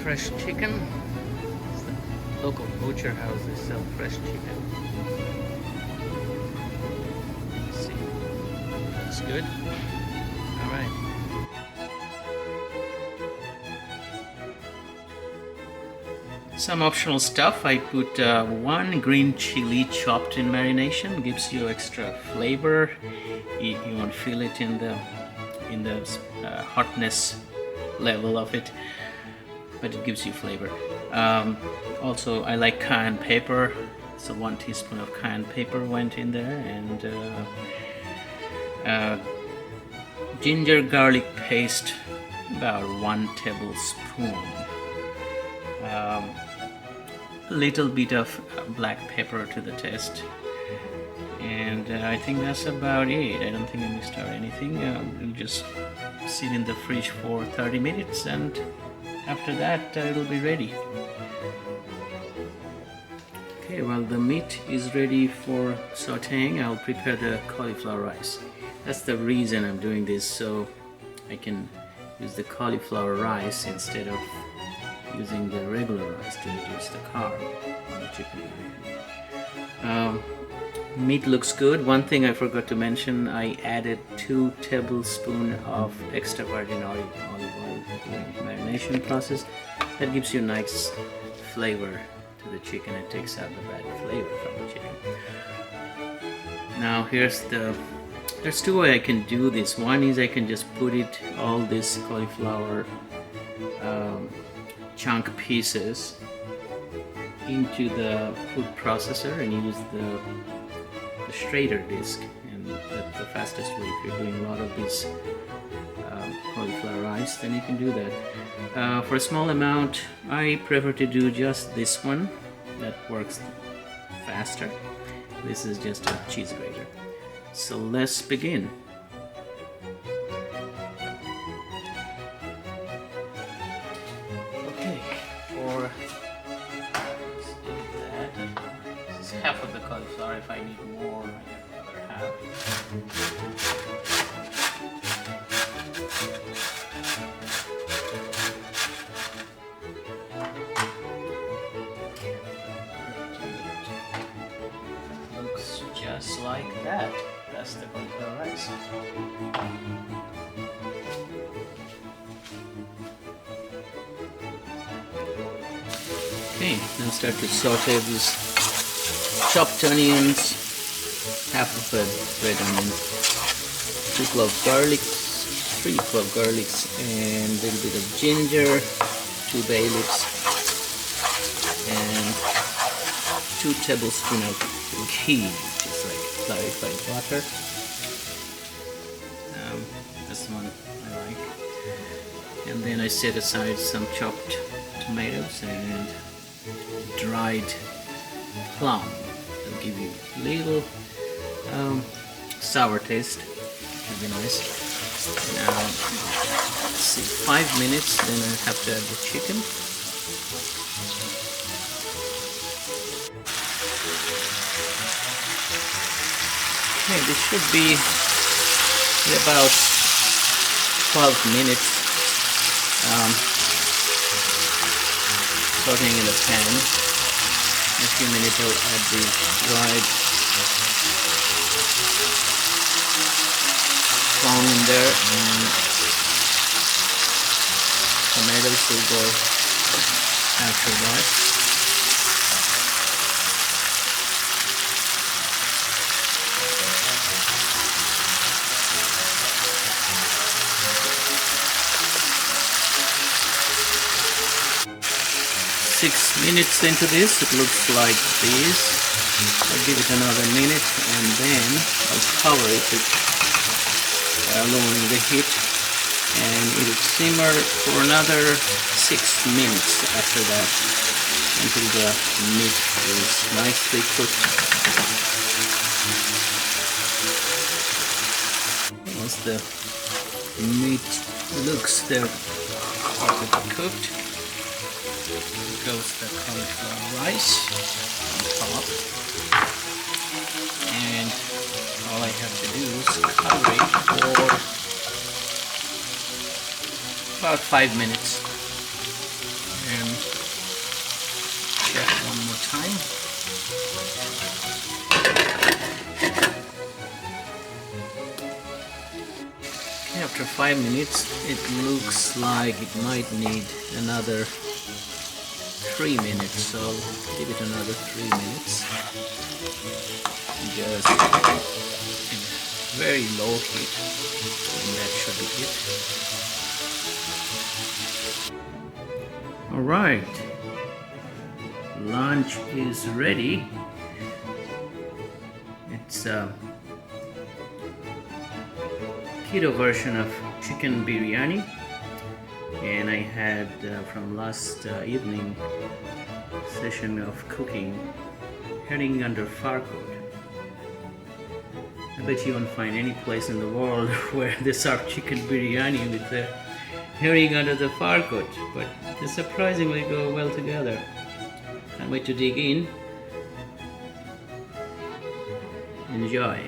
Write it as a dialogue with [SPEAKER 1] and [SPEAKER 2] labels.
[SPEAKER 1] fresh chicken. It's the local butcher house, they sell fresh chicken. Let's see. Looks good. Alright. Some optional stuff. I put one green chili chopped in marination, gives you extra flavor. You won't feel it in the hotness level of it, but it gives you flavor. Also, I like cayenne pepper, so 1 teaspoon of cayenne pepper went in there, and ginger garlic paste, about 1 tablespoon. A little bit of black pepper to the taste, and I think that's about it. I don't think I missed out anything. It'll just sit in the fridge for 30 minutes, and after that it'll be ready. Okay, well, the meat is ready for sauteing. I'll prepare the cauliflower rice. That's the reason I'm doing this, so I can use the cauliflower rice instead of using the regular rice to reduce the carb on the chicken biryani. Meat looks good. One thing I forgot to mention, I added 2 tablespoons of extra virgin olive oil during the marination process. That gives you a nice flavor to the chicken. It takes out the bad flavor from the chicken. Now there's 2 ways I can do this. One is I can just put all this cauliflower chunk pieces into the food processor and use the straighter disc, and that's the fastest way. If you're doing a lot of these cauliflower rice, then you can do that. For a small amount, I prefer to do just this one. That works faster. This is just a cheese grater. So let's begin. This is half of the cauliflower. If I need more, I get the other half. Looks just like that. That's the cauliflower rice. Okay, now start to saute these chopped onions, half of a red onion, 2 cloves garlic, 3 cloves garlic, and a little bit of ginger, 2 bay leaves, and 2 tablespoons of ghee, which is like clarified butter. This one I like. And then I set aside some chopped tomatoes and dried plum. It'll give you a little sour taste. Should be nice. Now, let's see, 5 minutes, then I have to add the chicken. Okay, this should be about 12 minutes. Sauteing in the pan. In a few minutes I'll add the dried plum in there, and tomatoes will go after that. Six minutes into this, it looks like this. I'll give it another minute, and then I'll cover it with lowering the heat, and it will simmer for another 6 minutes after that, until the meat is nicely cooked. Once the meat looks there perfectly cooked, goes the cauliflower rice on top, and all I have to do is cover it for about 5 minutes, and after 5 minutes, it looks like it might need another 3 minutes, so give it another 3 minutes. Just very low heat, and that should be it. Alright, lunch is ready. It's a keto version of chicken biryani, and I had from last evening session of cooking herring under fur coat. I bet you won't find any place in the world where they serve chicken biryani with the herring under the fur coat, but they surprisingly go well together. Can't wait to dig in. Enjoy.